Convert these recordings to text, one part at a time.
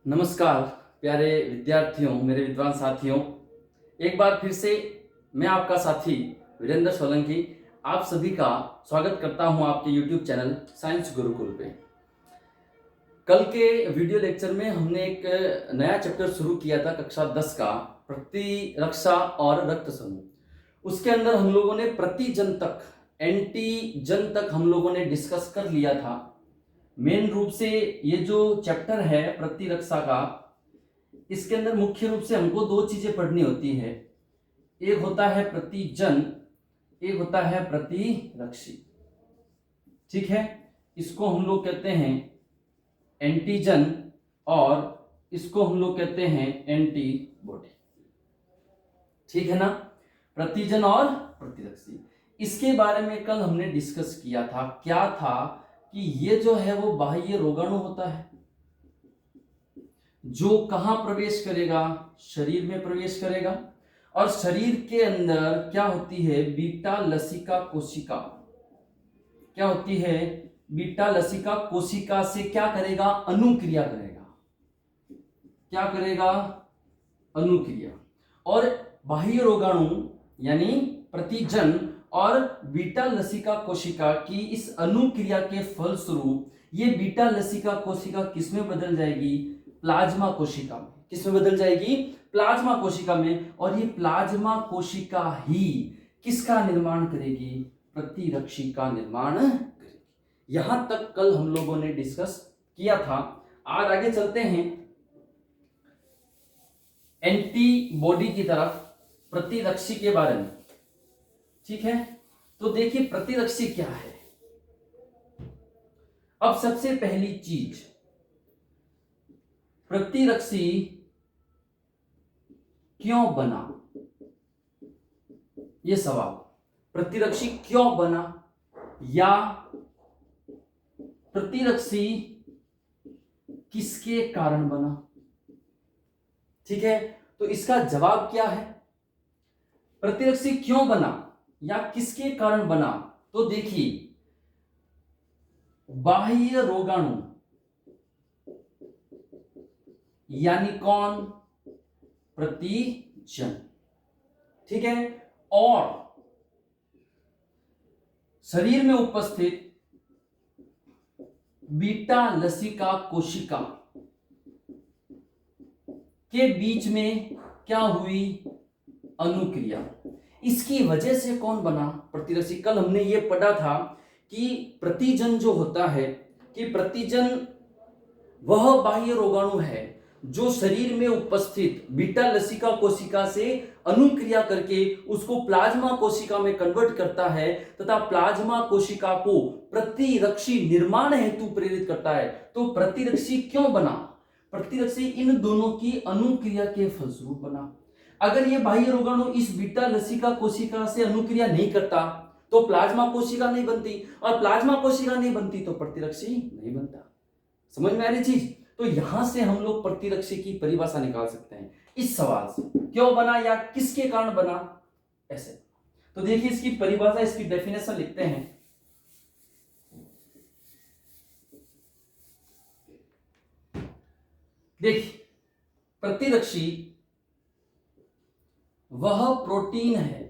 नमस्कार प्यारे विद्यार्थियों, मेरे विद्वान साथियों। एक बार फिर से मैं आपका साथी वीरेंद्र सोलंकी आप सभी का स्वागत करता हूं आपके YouTube चैनल साइंस गुरुकुल पे। कल के वीडियो लेक्चर में हमने एक नया चैप्टर शुरू किया था कक्षा 10 का, प्रतिरक्षा और रक्त समूह। उसके अंदर हम लोगों ने प्रतिजन तक, एंटीजन तक हम लोगों ने डिस्कस कर लिया था। मेन रूप से ये जो चैप्टर है प्रतिरक्षा का, इसके अंदर मुख्य रूप से हमको दो चीजें पढ़नी होती है। एक होता है प्रतिजन, एक होता है प्रतिरक्षी। ठीक है, इसको हम लोग कहते हैं एंटीजन और इसको हम लोग कहते हैं एंटीबॉडी। ठीक है ना, प्रतिजन और प्रतिरक्षी। इसके बारे में कल हमने डिस्कस किया था। क्या था कि ये जो है वो बाह्य रोगाणु होता है जो कहां प्रवेश करेगा, शरीर में प्रवेश करेगा। और शरीर के अंदर क्या होती है, बीटा लसिका कोशिका। क्या होती है, बीटा लसिका कोशिका से क्या करेगा, अनुक्रिया करेगा। क्या करेगा, अनुक्रिया। और बाह्य रोगाणु यानी प्रतिजन और बीटा लसिका कोशिका की इस अनुक्रिया के फलस्वरूप ये बीटा लसिका कोशिका किसमें बदल जाएगी, प्लाज्मा कोशिका में। किसमें बदल जाएगी, प्लाज्मा कोशिका में। और ये प्लाज्मा कोशिका ही किसका निर्माण करेगी, प्रतिरक्षी का निर्माण करेगी। यहां तक कल हम लोगों ने डिस्कस किया था। आज आगे चलते हैं एंटीबॉडी की तरफ, प्रतिरक्षी के बारे में। ठीक है, तो देखिए प्रतिरक्षी क्या है। अब सबसे पहली चीज, प्रतिरक्षी क्यों बना, यह सवाल। प्रतिरक्षी क्यों बना या प्रतिरक्षी किसके कारण बना। ठीक है, तो इसका जवाब क्या है, प्रतिरक्षी क्यों बना या किसके कारण बना। तो देखिए, बाह्य रोगाणु यानी कौन, प्रतिजन। ठीक है, और शरीर में उपस्थित बीटा लसिका कोशिका के बीच में क्या हुई, अनुक्रिया। इसकी वजह से कौन बना, प्रतिरक्षी। कल हमने ये पढ़ा था कि प्रतिजन जो होता है, कि प्रतिजन वह बाह्य रोगाणु है जो शरीर में उपस्थित बीटा लसिका कोशिका से अनुक्रिया करके उसको प्लाज्मा कोशिका में कन्वर्ट करता है तथा प्लाज्मा कोशिका को प्रतिरक्षी निर्माण हेतु प्रेरित करता है। तो प्रतिरक्षी क्यों बना, प्रतिरक्षी इन दोनों की अनुक्रिया के फलस्वरूप बना। अगर ये बाह्य रोगाणु इस बीटा लसिका कोशिका से अनुक्रिया नहीं करता तो प्लाज्मा कोशिका नहीं बनती, और प्लाज्मा कोशिका नहीं बनती तो प्रतिरक्षी नहीं बनता। समझ में आ रही चीज। तो यहां से हम लोग प्रतिरक्षी की परिभाषा निकाल सकते हैं इस सवाल से, क्यों बना या किसके कारण बना, ऐसे। तो देखिए इसकी परिभाषा, इसकी डेफिनेशन लिखते हैं। देखिए, प्रतिरक्षी वह प्रोटीन है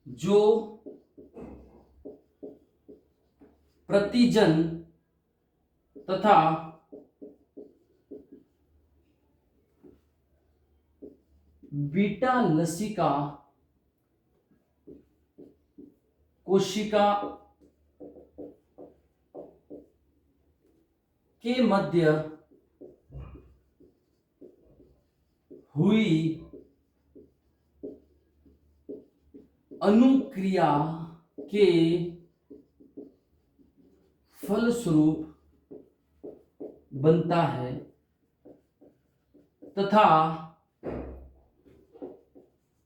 जो प्रतिजन तथा बीटा लसिका कोशिका के मध्य हुई अनुक्रिया के फलस्वरूप बनता है तथा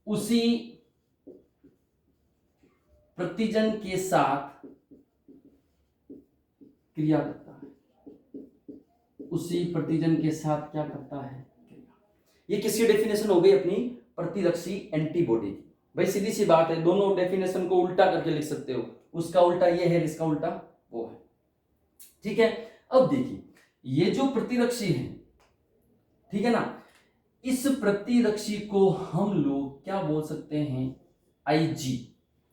उसी प्रतिजन के साथ क्रिया करता है। उसी प्रतिजन के साथ क्या करता है, क्रिया। ये किसकी डेफिनेशन हो गई अपनी प्रतिरक्षी एंटीबॉडी की। भाई सीधी सी बात है, दोनों डेफिनेशन को उल्टा करके लिख सकते हो। उसका उल्टा ये है, इसका उल्टा वो है। ठीक है, अब देखिए ये जो प्रतिरक्षी है, ठीक है ना, इस प्रतिरक्षी को हम लोग क्या बोल सकते हैं? आईजी।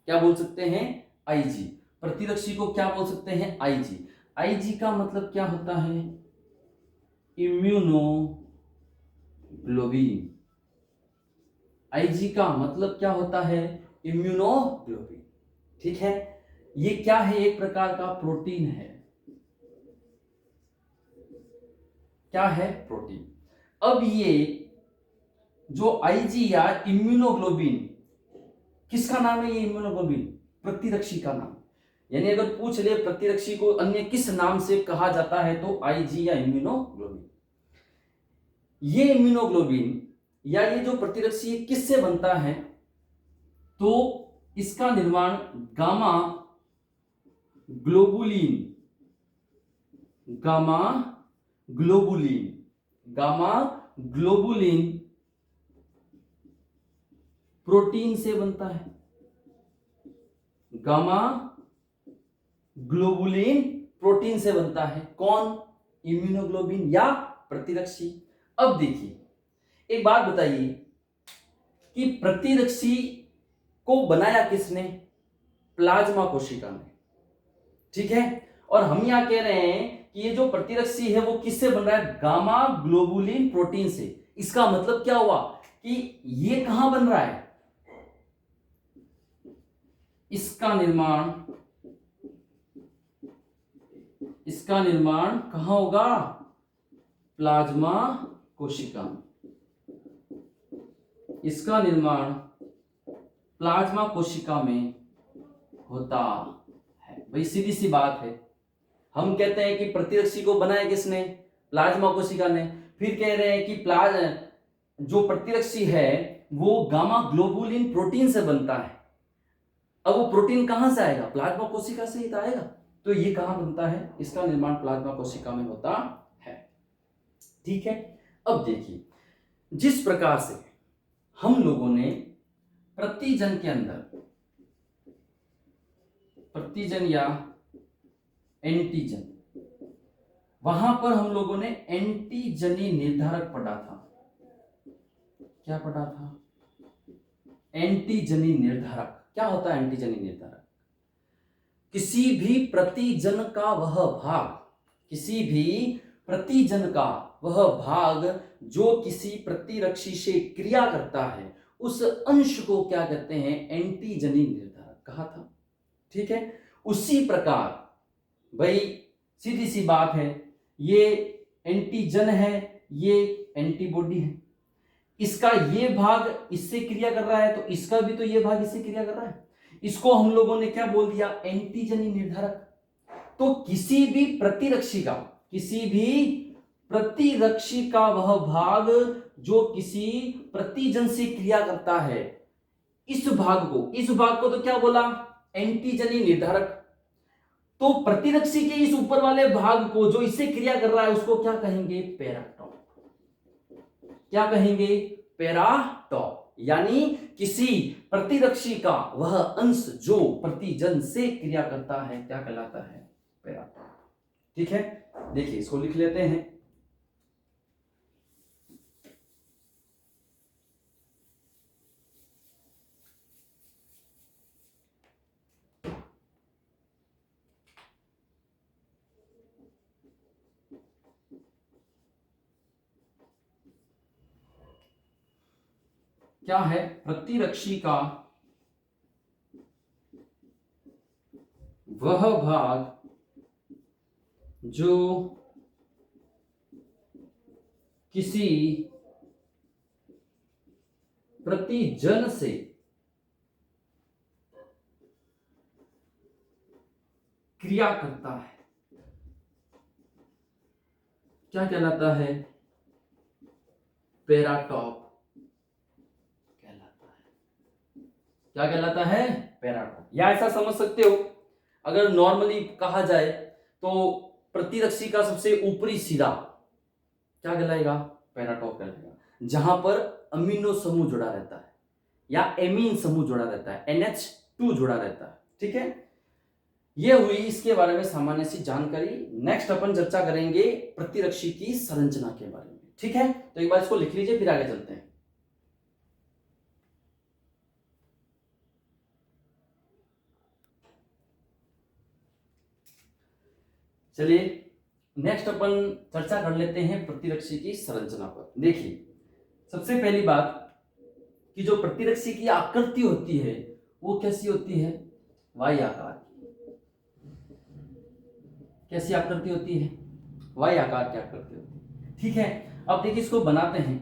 क्या बोल सकते हैं? आईजी। प्रतिरक्षी को क्या बोल सकते हैं? आईजी। आईजी का मतलब क्या होता है? इम्यूनोग्लोबिन। आईजी का मतलब क्या होता है? इम्यूनोग्लोबिन। ठीक है, ये क्या है? एक प्रकार का प्रोटीन है। क्या है? प्रोटीन। अब ये जो आईजी या इम्यूनोग्लोबिन, किसका नाम है? ये इम्यूनोग्लोबिन प्रतिरक्षी का नाम। यानी अगर पूछ ले प्रतिरक्षी को अन्य किस नाम से कहा जाता है, तो आईजी या इम्यूनोग्लोबिन। ये इम्यूनोग्लोबिन या ये जो प्रतिरक्षी किससे बनता है? तो इसका निर्माण gamma globulin, gamma globulin, gamma globulin protein से बनता है। गामा ग्लोबुलिन प्रोटीन से बनता है। कौन? इम्यूनोग्लोबिन या प्रतिरक्षी। अब देखिए, एक बात बताइए कि प्रतिरक्षी को बनाया किसने? प्लाज्मा कोशिका ने। ठीक है, और हम यहां कह रहे हैं कि ये जो प्रतिरक्षी है वो किससे बन रहा है? गामा ग्लोबुलिन प्रोटीन से। इसका मतलब क्या हुआ कि ये कहां बन रहा है? इसका निर्माण कहां होगा? प्लाज्मा कोशिका में। इसका निर्माण प्लाज्मा कोशिका में होता है। भाई सीधी सी बात है, हम कहते हैं कि प्रतिरक्षी को बनाया किसने? प्लाज्मा कोशिका ने। फिर कह रहे हैं कि जो प्रतिरक्षी है वो गामा ग्लोबुलिन प्रोटीन से बनता है। अब वो प्रोटीन कहां से आएगा? प्लाज्मा कोशिका से ही तो आएगा। तो ये कहां बनता है? इसका निर्माण प्लाज्मा कोशिका में होता है। ठीक है, अब देखिए, जिस प्रकार से हम लोगों ने प्रतिजन के अंदर, प्रतिजन या एंटीजन, वहां पर हम लोगों ने एंटीजनी निर्धारक पढ़ा था। क्या पढ़ा था? एंटीजनी निर्धारक। क्या होता है एंटीजनी निर्धारक? किसी भी प्रतिजन का वह भाग, किसी भी प्रतिजन का वह भाग जो किसी प्रतिरक्षी से क्रिया करता है, उस अंश को क्या कहते हैं? एंटीजनी निर्धारक कहा था। ठीक है, उसी प्रकार भाई सीधी सी बात है, ये एंटीजन है, ये एंटीबॉडी है। इसका ये भाग इससे क्रिया कर रहा है, तो इसका भी तो ये भाग इससे क्रिया कर रहा है। इसको हम लोगों ने क्या बोल दिया? एंटीजनी निर्धारक। तो किसी भी प्रतिरक्षी का वह भाग जो किसी प्रतिजन से क्रिया करता है, इस भाग को तो क्या बोला? एंटीजनी निर्धारक। तो प्रतिरक्षी के इस ऊपर वाले भाग को जो इससे क्रिया कर रहा है, उसको क्या कहेंगे? पैराटॉप। क्या कहेंगे? पैराटॉप। यानी किसी प्रतिरक्षी का वह अंश जो प्रतिजन से क्रिया करता है, क्या कहलाता है? पैराटॉप। ठीक है, देखिए इसको लिख लेते हैं। क्या है? प्रतिरक्षी का वह भाग जो किसी प्रतिजन से क्रिया करता है, क्या कहलाता है? पैराटॉप कहलाता है। क्या कहलाता है? पैराटॉप। या ऐसा समझ सकते हो, अगर नॉर्मली कहा जाए तो प्रतिरक्षी का सबसे ऊपरी सिरा क्या कहलाएगा? पैराटॉप कहलाएगा। जहां पर अमीनो समूह जुड़ा रहता है या एमीन समूह जुड़ा रहता है, NH2 जुड़ा रहता है। ठीक है, ये हुई इसके बारे में सामान्य सी जानकारी। नेक्स्ट अपन चर्चा करेंगे प्रतिरक्षी की संरचना के बारे में, ठीक है। तो एक बार इसको लिख लीजिए, फिर आगे चलते हैं। चलिए नेक्स्ट अपन चर्चा कर लेते हैं प्रतिरक्षी की संरचना पर। देखिए सबसे पहली बात कि जो प्रतिरक्षी की आकृति होती है वो कैसी होती है, वाई आकार की। कैसी आकृति होती है, वाई आकार की आकृति होती है, ठीक है। अब देखिए इसको बनाते हैं।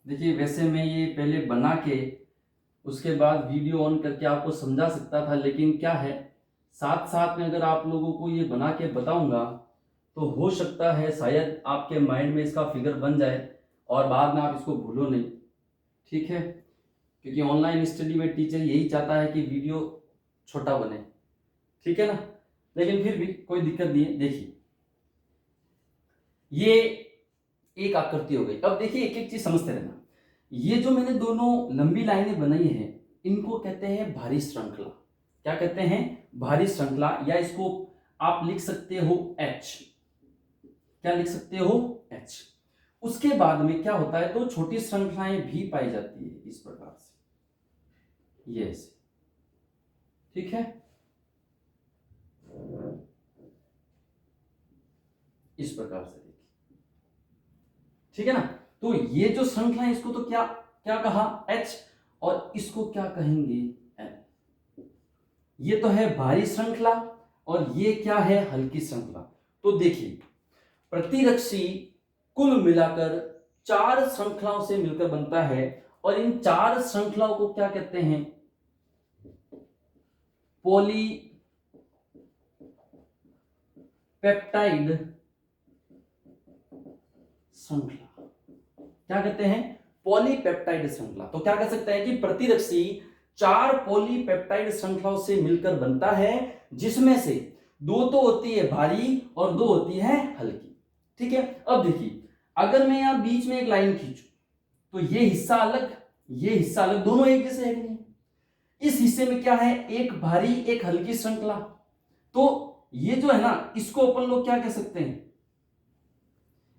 देखिए वैसे मैं ये पहले बना के उसके बाद वीडियो ऑन करके आपको समझा सकता था, लेकिन क्या है साथ साथ में अगर आप लोगों को ये बना के बताऊंगा तो हो सकता है शायद आपके माइंड में इसका फिगर बन जाए और बाद में आप इसको भूलो नहीं, ठीक है। क्योंकि ऑनलाइन स्टडी में टीचर यही चाहता है कि वीडियो छोटा बने, ठीक है ना। लेकिन फिर भी कोई दिक्कत नहीं है। देखिए ये एक आकृति हो गई। अब देखिए एक एक चीज समझते रहना। ये जो मैंने दोनों लंबी लाइनें बनाई हैं इनको कहते हैं भारी श्रृंखला। क्या कहते हैं, भारी श्रृंखला, या इसको आप लिख सकते हो H। क्या लिख सकते हो, H। उसके बाद में क्या होता है, तो छोटी श्रृंखलाएं भी पाई जाती है इस प्रकार से, ये ऐसे, ठीक है, इस प्रकार से, ठीक है ना। तो ये जो श्रृंखला है इसको तो क्या क्या कहा, H, और इसको क्या कहेंगे, L। ये तो है भारी श्रृंखला और ये क्या है, हल्की श्रृंखला। तो देखिए प्रतिरक्षी कुल मिलाकर 4 श्रृंखलाओं से मिलकर बनता है और इन 4 श्रृंखलाओं को क्या कहते हैं, पॉली पेप्टाइड श्रृंखला। क्या कहते हैं, पॉलीपेप्टाइड श्रृंखला। तो क्या कह सकते हैं कि प्रतिरक्षी 4 पॉलीपेप्टाइड श्रृंखलाओं से मिलकर बनता है, जिसमें से 2 तो होती है भारी और 2 होती है हल्की, ठीक है। अब देखिए अगर मैं यहां बीच में एक लाइन खींचू तो ये हिस्सा अलग, ये हिस्सा अलग, दोनों एक जैसे है कि नहीं। इस हिस्से में क्या है, एक भारी एक हल्की श्रृंखला। तो ये जो है ना इसको अपन लोग क्या कह सकते हैं,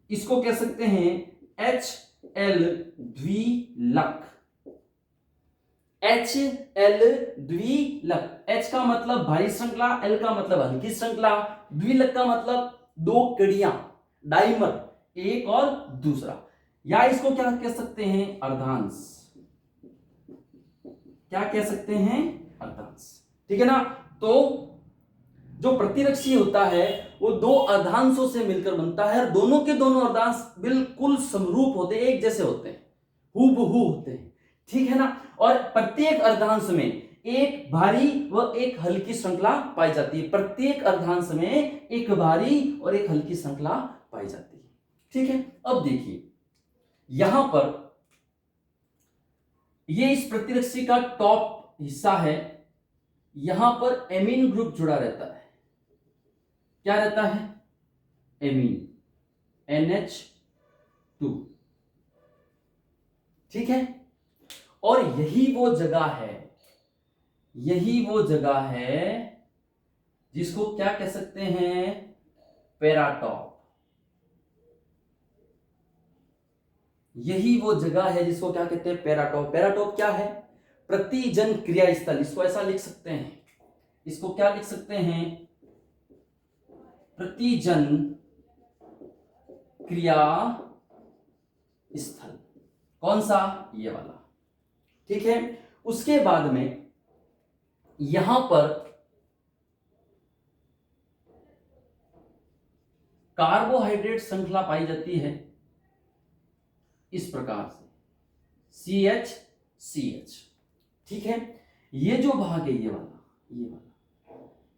इसको कह सकते हैं HL द्विलक। HL द्विलक, H का मतलब भारी श्रृंखला, L का मतलब हल्की श्रृंखला, द्विलक का मतलब 2 कड़ियां, डाइमर, एक और दूसरा, या इसको क्या कह सकते हैं, अर्धांश। क्या कह सकते हैं, अर्धांश, ठीक है ना। तो जो प्रतिरक्षी होता है वो 2 अर्धांशों से मिलकर बनता है और दोनों के दोनों अर्धांश बिल्कुल समरूप होते हैं, एक जैसे होते हैं, हूबहू होते हैं, ठीक है ना। और प्रत्येक अर्धांश में एक भारी व एक हल्की श्रृंखला पाई जाती है। प्रत्येक अर्धांश में एक भारी और एक हल्की श्रृंखला पाई जाती है, ठीक है। अब देखिए यहां पर ये इस प्रतिरक्षी का टॉप हिस्सा है, यहां पर एमीन ग्रुप जुड़ा रहता है। क्या रहता है, एमीन, NH2, ठीक है। और यही वो जगह है, यही वो जगह है जिसको क्या कह सकते हैं, पेराटॉप। यही वो जगह है जिसको क्या कहते हैं, पेराटॉप। पेराटॉप क्या है, प्रतिजन क्रिया स्थल। इसको ऐसा लिख सकते हैं, इसको क्या लिख सकते हैं, प्रतिजन क्रिया स्थल। कौन सा, ये वाला, ठीक है। उसके बाद में यहां पर कार्बोहाइड्रेट श्रृंखला पाई जाती है इस प्रकार से, CH, ठीक है। ये जो भाग है, ये वाला,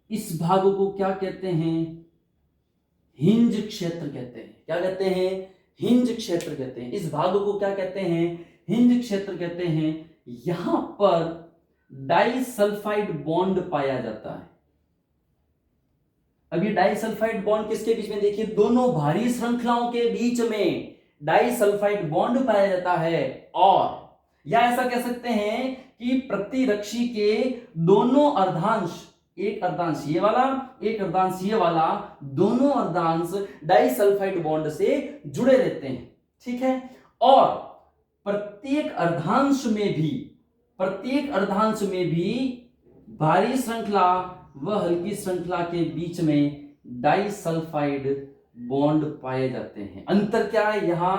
इस भाग को क्या कहते हैं, हिंज क्षेत्र कहते हैं। क्या कहते हैं, हिंज क्षेत्र कहते हैं। इस भाग को क्या कहते हैं, हिंज क्षेत्र कहते हैं। यहां पर डाइसल्फाइड बॉन्ड पाया जाता है। अब ये डाइसल्फाइड बॉन्ड किसके बीच में, देखिए दोनों भारी श्रृंखलाओं के बीच में डाइसल्फाइड बॉन्ड पाया जाता है। और या ऐसा कह सकते हैं कि प्रतिरक्षी के दोनों अर्धांश, एक अर्धांश ये वाला, एक अर्धांश ये वाला, दोनों अर्धांश डाइसल्फाइड बॉन्ड से जुड़े रहते हैं। ठीक है, और प्रत्येक अर्धांश में भी भारी श्रृंखला व हल्की श्रृंखला के बीच में डाइसल्फाइड बॉन्ड पाए जाते हैं। अंतर क्या है, यहां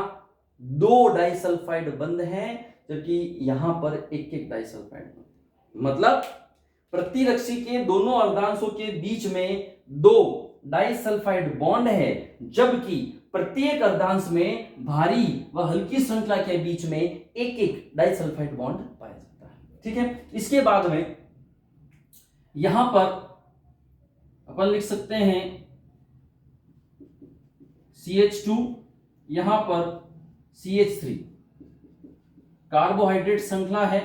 2 डाइसल्फाइड बंद हैं, जबकि यहां पर एक डाइसल्फाइड बंद। मतलब प्रतिरक्षी के दोनों अर्धांशों के बीच में 2 डाइसल्फाइड बॉन्ड है, जबकि प्रत्येक अर्धांश में भारी व हल्की श्रृंखला के बीच में एक डाइसल्फाइड बॉन्ड पाया जाता है। ठीक है, इसके बाद में यहां पर अपन लिख सकते हैं CH2, यहां पर CH3 कार्बोहाइड्रेट श्रृंखला है,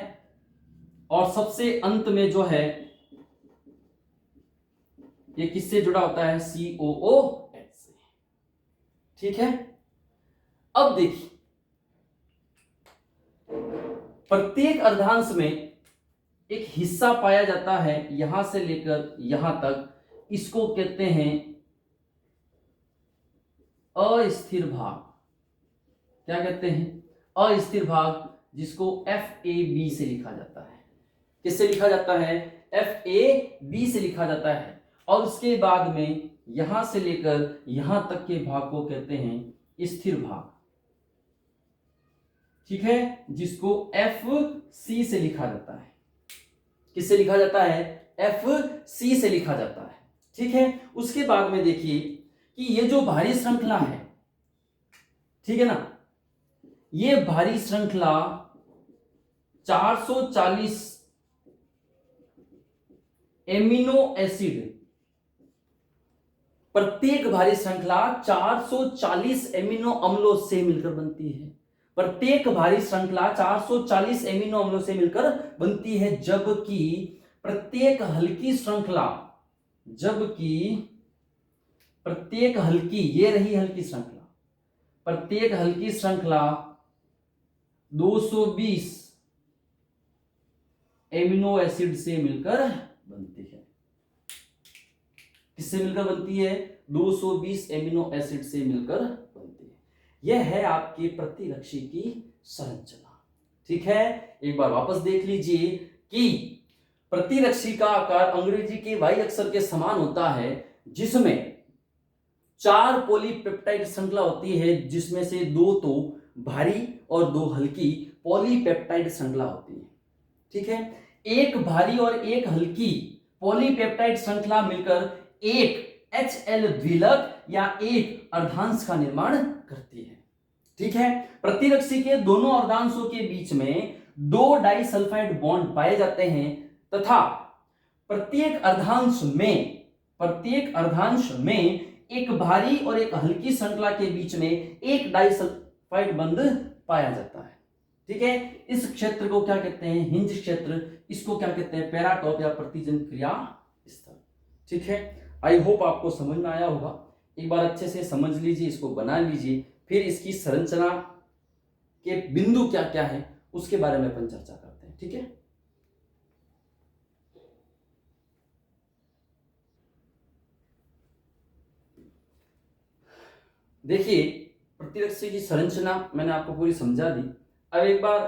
और सबसे अंत में जो है ये किससे जुड़ा होता है, COOH से। ठीक है, अब देखिए प्रत्येक अर्धांश में एक हिस्सा पाया जाता है, यहां से लेकर यहां तक, इसको कहते हैं अस्थिर भाग। क्या कहते हैं, अस्थिर भाग, जिसको FAB से लिखा जाता है। किससे लिखा जाता है, FAB से लिखा जाता है। और उसके बाद में यहां से लेकर यहां तक के भाग को कहते हैं स्थिर भाग। ठीक है, जिसको FC से लिखा जाता है। किससे लिखा जाता है, FC से लिखा जाता है। ठीक है, उसके बाद में देखिए कि ये जो भारी श्रृंखला है, ठीक है ना, ये भारी श्रृंखला 440 एमिनो एसिड, प्रत्येक भारी श्रृंखला 440 एमिनो अम्लों से मिलकर बनती है। प्रत्येक भारी श्रृंखला 440 एमिनो अम्लों से मिलकर बनती है, जबकि प्रत्येक हल्की श्रृंखला, ये रही हल्की श्रृंखला, प्रत्येक हल्की श्रृंखला 220 एमिनो एसिड से मिलकर बनती है। किससे मिलकर बनती है, 220 एमिनो एसिड से मिलकर बनती है। यह है आपके प्रतिरक्षी की संरचना। ठीक है, एक बार वापस देख लीजिए कि प्रतिरक्षी का आकार अंग्रेजी के Y अक्षर के समान होता है, जिसमें 4 पॉलीपेप्टाइड श्रृंखला होती है, जिसमें से 2 तो भारी और 2 हल्की पॉलीपेप्टाइड श्रृंखला होती है। ठीक है, एक भारी और एक हल्की पॉलीपेप्टाइड श्रृंखला मिलकर एक HL द्विलक या एक अर्धांश का निर्माण करती है। ठीक है, प्रतिरक्षी के दोनों अर्धांशों के बीच में 2 डाइसल्फाइड बॉन्ड पाए जाते हैं, तथा प्रत्येक अर्धांश में एक भारी और एक हल्की श्रृंखला के बीच में एक डाइसल्फाइड बंध पाया जाता है। ठीक है, इस क्षेत्र को क्या कहते हैं, हिंज क्षेत्र। इसको क्या कहते हैं, पेराटॉप या प्रतिजन क्रिया स्थल। ठीक है, आई होप आपको समझ में आया होगा। एक बार अच्छे से समझ लीजिए, इसको बना लीजिए, फिर इसकी संरचना के बिंदु क्या क्या है उसके बारे में अपन चर्चा करते हैं। ठीक है, देखिए प्रतिरक्षी की संरचना मैंने आपको पूरी समझा दी। अब एक बार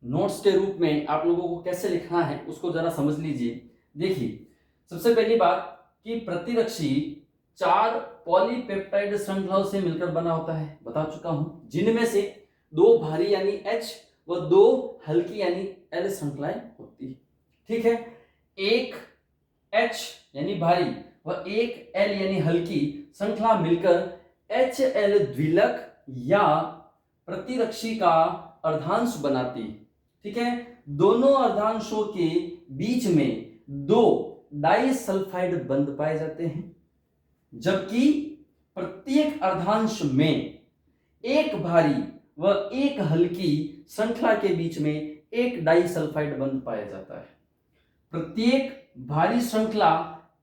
नोट्स के रूप में आप लोगों को कैसे लिखना है उसको जरा समझ लीजिए। देखिए सबसे पहली बात कि प्रतिरक्षी 4 पॉलीपेप्टाइड श्रृंखलाओं से मिलकर बना होता है, बता चुका हूं, जिनमें से 2 भारी यानी H व 2 हल्की यानी L श्रृंखलाएं होती है। ठीक है, एक H यानी भारी व एक L यानी हल्की श्रृंखला मिलकर HL द्विलक या प्रतिरक्षी का अर्धांश बनाती है। ठीक है, दोनों अर्धांशों के बीच में 2 डाइसल्फाइड बंध पाए जाते हैं, जबकि प्रत्येक अर्धांश में एक भारी व एक हल्की श्रृंखला के बीच में एक डाइसल्फाइड बंध पाया जाता है। प्रत्येक भारी श्रृंखला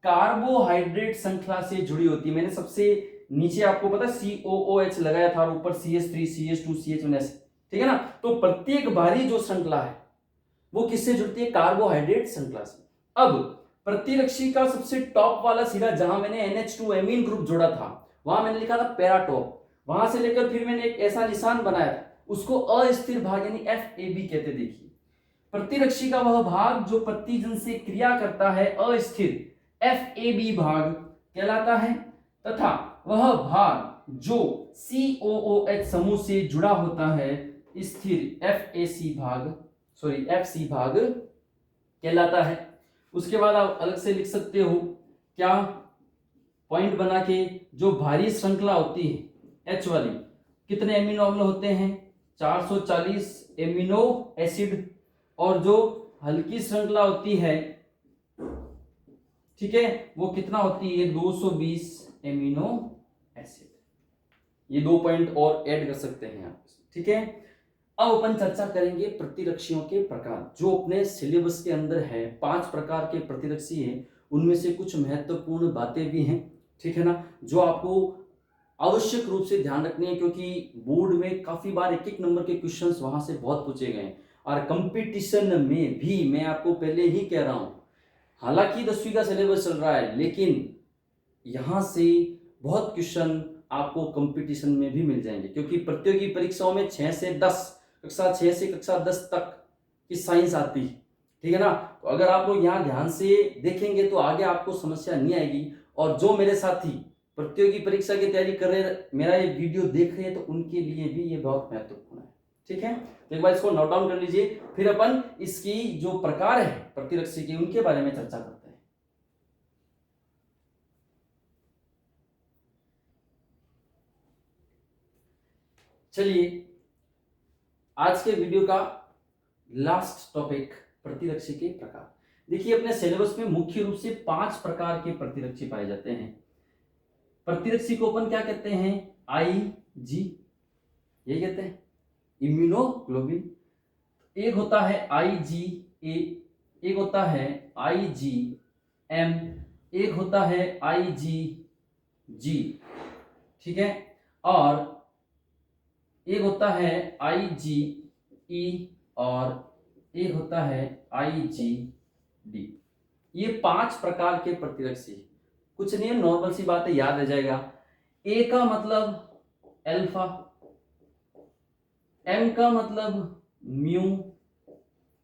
कार्बोहाइड्रेट श्रृंखला से जुड़ी होती है। मैंने सबसे नीचे आपको पता COOH लगाया था और ऊपर CH3 CH2 CH1S, ठीक है ना। तो प्रत्येक भारी जो श्रृंखला है वो किससे जुड़ती है? कार्बोहाइड्रेट श्रृंखला से। अब प्रतिरक्षी का सबसे टॉप वाला सिरा जहां मैंने NH2 एमीन ग्रुप जोड़ा था वहां मैंने लिखा था पैराटॉप। वहां से लेकर फिर मैंने एक ऐसा निशान बनाया था, उसको अस्थिर भाग यानी FAB कहते। देखिए प्रतिरक्षी का वह भाग जो प्रतिजन से क्रिया करता है अस्थिर FAB भाग कहलाता है, तथा वह भाग जो COOH समूह से जुड़ा होता है स्थिर FC भाग कहलाता है। उसके बाद आप अलग से लिख सकते हो क्या, पॉइंट बना के, जो भारी श्रृंखला होती है H वाली, कितने एमिनो अम्ल होते हैं? 440 एमिनो एसिड। और जो हल्की श्रृंखला होती है, ठीक है, वो कितना होती है? 220 एमिनो एसिड। ये 2 पॉइंट और ऐड कर सकते हैं आप, ठीक है। अब अपन चर्चा करेंगे प्रतिरक्षियों के प्रकार, जो अपने सिलेबस के अंदर है। 5 प्रकार के प्रतिरक्षी हैं, उनमें से कुछ महत्वपूर्ण बातें भी हैं, ठीक है ना, जो आपको आवश्यक रूप से ध्यान रखनी है, क्योंकि बोर्ड में काफी बार 1-1 नंबर के क्वेश्चंस वहां से बहुत पूछे गए हैं। और कंपटीशन में भी मैं आपको पहले ही कह रहा हूं, हालांकि 10वीं का सिलेबस चल रहा है, लेकिन यहां से बहुत क्वेश्चन आपको कंपटीशन में भी मिल जाएंगे, क्योंकि प्रतियोगी परीक्षाओं में 6 से 10, कक्षा 6 से कक्षा 10 तक की साइंस आती है, ठीक है ना। तो अगर आप लोग यहाँ ध्यान से देखेंगे तो आगे आपको समस्या नहीं आएगी। और जो मेरे साथी प्रतियोगी परीक्षा की तैयारी कर रहे हैं, मेरा ये वीडियो देख रहे हैं, तो उनके लिए भी ये बहुत महत्वपूर्ण है, ठीक है। तो एक बार इसको नोट डाउन कर लीजिए, फिर अपन इसकी जो प्रकार है प्रतिरक्षी के, उनके बारे में चर्चा करते हैं। चलिए, आज के वीडियो का लास्ट टॉपिक प्रतिरक्षी के प्रकार। देखिए अपने सिलेबस में मुख्य रूप से 5 प्रकार के प्रतिरक्षी पाए जाते हैं। प्रतिरक्षी को अपन क्या कहते हैं? IG, यही कहते हैं, इम्यूनोग्लोबिन। एक होता है IgA, एक होता है IgM, एक होता है IgG, ठीक है, और एक होता है IgE और एक होता है IgD। ये 5 प्रकार के प्रतिरक्षी, कुछ नहीं है, नॉर्मल सी बात है, याद रह जाएगा। A का मतलब अल्फा, M का मतलब म्यू,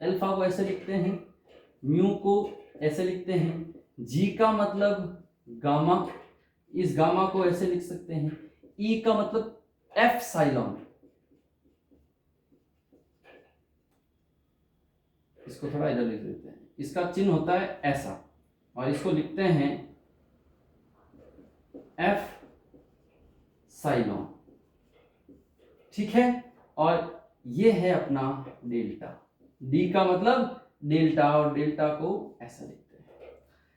अल्फा को ऐसे लिखते हैं, म्यू को ऐसे लिखते हैं। G का मतलब गामा, इस गामा को ऐसे लिख सकते हैं। E का मतलब एप्सिलॉन, इसको थोड़ा इधर लिख देते हैं, इसका चिन्ह होता है ऐसा, और इसको लिखते हैं एप्सिलॉन, ठीक है। और ये है अपना डेल्टा, D का मतलब डेल्टा, और डेल्टा को ऐसा लिखते हैं।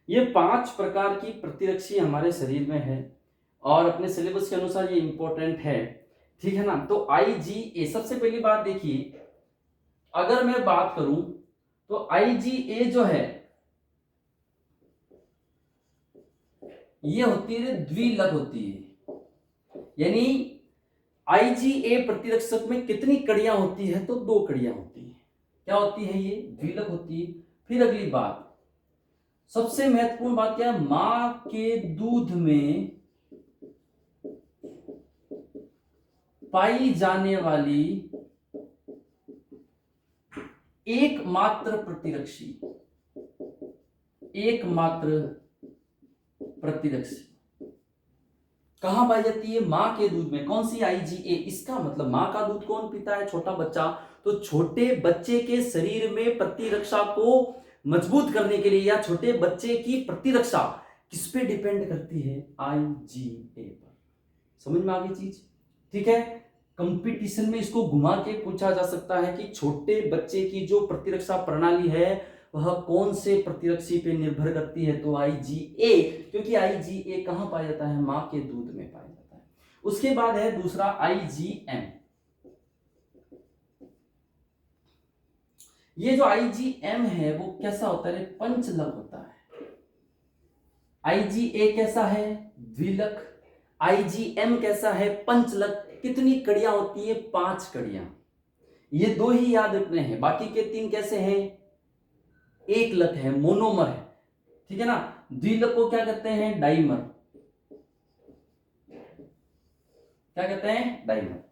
ये 5 प्रकार की प्रतिरक्षी हमारे शरीर में है, और अपने सिलेबस के अनुसार ये इंपॉर्टेंट है, ठीक है ना। तो IgA, सबसे पहली बात देखिए, अगर मैं बात करूं तो IgA जो है ये होती है द्विलग होती है, यानी IgA प्रतिरक्षक में कितनी कड़ियां होती है? तो 2 कड़ियां होती है। क्या होती है? ये द्विलग होती है। फिर अगली बात, सबसे महत्वपूर्ण बात क्या है? मां के दूध में पाई जाने वाली एकमात्र प्रतिरक्षी, एकमात्र प्रतिरक्षी कहां पाई जाती है? मां के दूध में। कौन सी? IgA। इसका मतलब मां का दूध कौन पीता है? छोटा बच्चा। तो छोटे बच्चे के शरीर में प्रतिरक्षा को मजबूत करने के लिए, या छोटे बच्चे की प्रतिरक्षा किस पे डिपेंड करती है? IgA पर। समझ में आ गई चीज, ठीक है। कंपटीशन में इसको घुमा के पूछा जा सकता है कि छोटे बच्चे की जो प्रतिरक्षा प्रणाली है वह कौन से प्रतिरक्षी पे निर्भर करती है? तो IgA, क्योंकि IgA कहां पाया जाता है? मां के दूध में पाया जाता है। उसके बाद है दूसरा IgM। ये जो IgM है वो कैसा होता है? पंचलक होता है। IgA कैसा है? द्विलक। IgM कैसा है? पंचलक। कितनी कड़ियां होती है? 5 कड़ियां। ये 2 ही याद रखने हैं, बाकी के 3 कैसे हैं? एक लक है, मोनोमर है, ठीक है ना। द्विलक को क्या कहते हैं? डाइमर। क्या कहते हैं? डाइमर।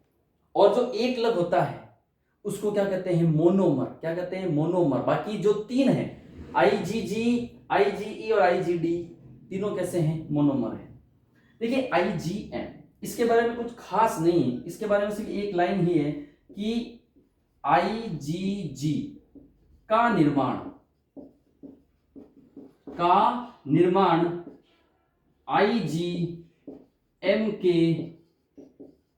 और जो एक लक होता है उसको क्या कहते हैं? मोनोमर। क्या कहते हैं? मोनोमर। बाकी जो 3 है, IgG, IgE और IgD, तीनों कैसे हैं? मोनोमर है। देखिए IgM, इसके बारे में कुछ खास नहीं है, इसके बारे में सिर्फ एक लाइन ही है कि IgG का निर्माण IgM के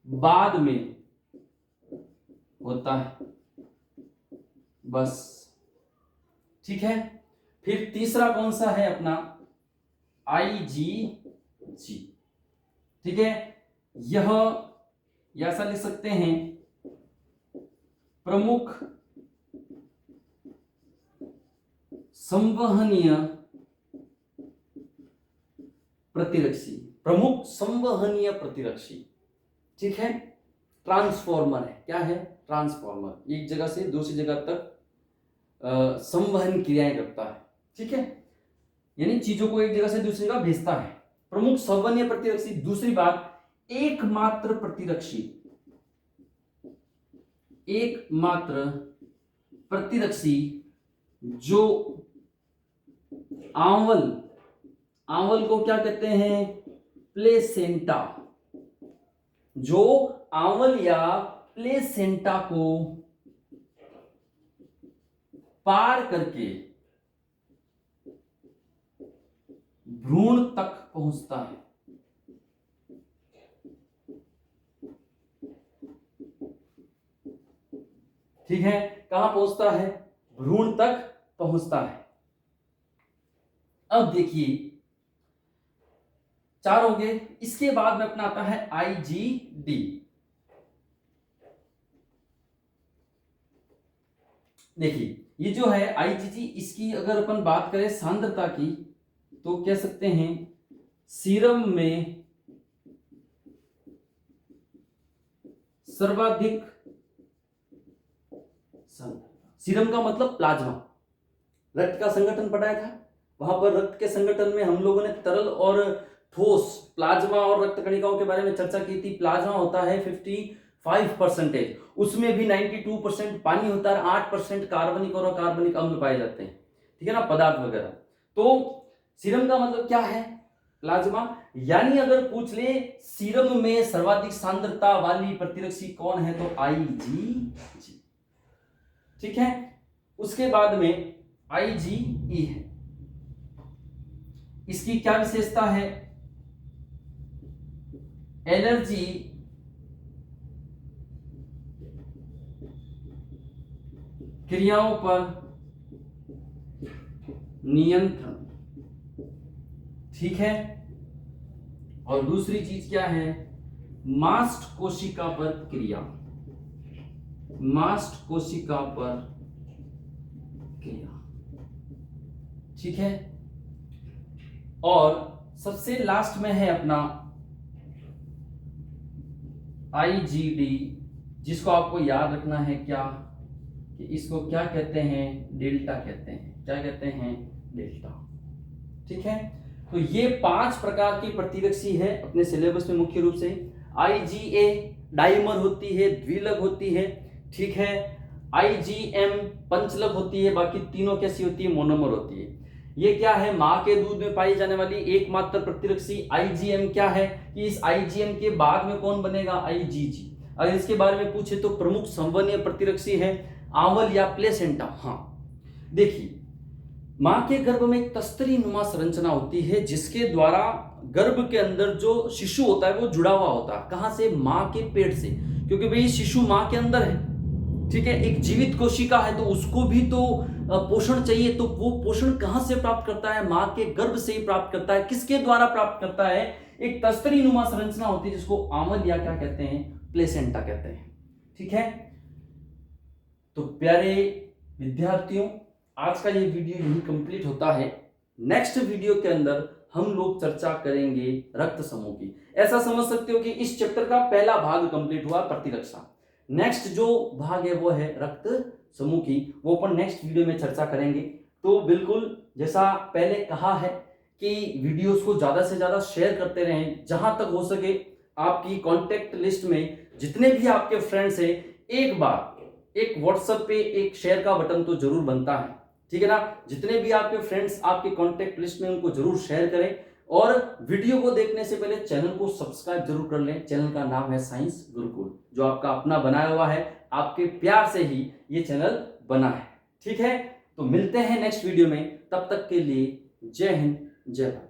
बाद में होता है, बस, ठीक है। फिर तीसरा कौन सा है अपना? IgG, ठीक है। यह ऐसा लिख सकते हैं, प्रमुख संवहनीय प्रतिरक्षी। प्रमुख संवहनीय प्रतिरक्षी, ठीक है। ट्रांसफॉर्मर है। क्या है? ट्रांसफॉर्मर। एक जगह से दूसरी जगह तक संवहन क्रियाएं करता है, ठीक है, यानी चीजों को एक जगह से दूसरी जगह भेजता है। प्रमुख संवहनीय प्रतिरक्षी। दूसरी बात, एकमात्र प्रतिरक्षी। एकमात्र प्रतिरक्षी जो आंवल को क्या कहते हैं? प्लेसेंटा। जो आंवल या प्लेसेंटा को पार करके भ्रूण तक पहुंचता है। ठीक है, कहां पहुंचता है? भ्रूण तक पहुंचता है। अब देखिए 4 हो गए। इसके बाद में अपना आता है IgD। देखिए ये जो है IgG, इसकी अगर अपन बात करें सांद्रता की तो कह सकते हैं सीरम में सर्वाधिक सीरम का मतलब प्लाज्मा। रक्त का संगठन पढ़ाया था, वहां पर रक्त के संगठन में हम लोगों ने तरल और ठोस, प्लाज्मा और रक्त कणिकाओं के बारे में चर्चा की थी। प्लाज्मा होता है 55%, उसमें भी 92% पानी होता है, 8% कार्बनिक और अकार्बनिक अम्ल पाए जाते हैं, ठीक है ना, पदार्थ वगैरह। तो सीरम का मतलब क्या है? प्लाज्मा। यानी अगर पूछ ले सीरम में सर्वाधिक सांद्रता वाली प्रतिरक्षी कौन है तो IgG, ठीक है। उसके बाद में IgE है। इसकी क्या विशेषता है? एलर्जी क्रियाओं पर नियंत्रण, ठीक है। और दूसरी चीज क्या है? मास्ट कोशिका पर क्रिया, मास्ट कोशिका पर क्रिया, ठीक है। और सबसे लास्ट में है अपना IgD, जिसको आपको याद रखना है क्या कि इसको क्या कहते हैं? डेल्टा कहते हैं। क्या कहते हैं? डेल्टा, ठीक है। तो ये 5 प्रकार की प्रतिरक्षी है अपने सिलेबस में मुख्य रूप से। IgA डाइमर होती है, द्विलक होती है, ठीक है। IgM पंचलक होती है, बाकी तीनों कैसी होती है? मोनोमर होती है। ये क्या है? मां के दूध में पाई जाने वाली एकमात्र प्रतिरक्षी। IgM क्या है कि इस IgM के बाद में कौन बनेगा? IgG। अगर इसके बारे में पूछे तो प्रमुख संवहनीय प्रतिरक्षी है आंवल या प्लेसेंटा। हाँ देखिए, मां के गर्भ में एक तस्तरी नुमा संरचना होती है जिसके द्वारा गर्भ के अंदर जो शिशु होता है वो जुड़ा हुआ होता है। कहां से? मां के पेट से, क्योंकि भाई शिशु मां के अंदर है, ठीक है। एक जीवित कोशिका है तो उसको भी तो पोषण चाहिए, तो वो पोषण कहां से प्राप्त करता है? मां के गर्भ से ही प्राप्त करता है। किसके द्वारा प्राप्त करता है? एक तस्तरी नुमा संरचना होती है जिसको आंवल या क्या कहते हैं? प्लेसेंटा कहते हैं, ठीक है। तो प्यारे विद्यार्थियों, आज का ये वीडियो यही कंप्लीट होता है। नेक्स्ट वीडियो के अंदर हम लोग चर्चा करेंगे रक्त समूह की। ऐसा समझ सकते हो कि इस चैप्टर का पहला भाग कंप्लीट हुआ, प्रतिरक्षा। नेक्स्ट जो भाग है वो है रक्त समूह की, वो अपन नेक्स्ट वीडियो में चर्चा करेंगे। तो बिल्कुल जैसा पहले कहा है कि वीडियोस को ज्यादा से ज्यादा शेयर करते रहें, जहां तक हो सके आपकी कॉन्टेक्ट लिस्ट में जितने भी आपके फ्रेंड्स हैं, एक बार एक व्हाट्सएप पे एक शेयर का बटन तो जरूर बनता है, ठीक है ना। जितने भी आपके फ्रेंड्स आपके कॉन्टेक्ट लिस्ट में, उनको जरूर शेयर करें। और वीडियो को देखने से पहले चैनल को सब्सक्राइब जरूर कर लें। चैनल का नाम है साइंस गुरुकुल, जो आपका अपना बनाया हुआ है, आपके प्यार से ही ये चैनल बना है, ठीक है। तो मिलते हैं नेक्स्ट वीडियो में, तब तक के लिए जय हिंद, जय भारत।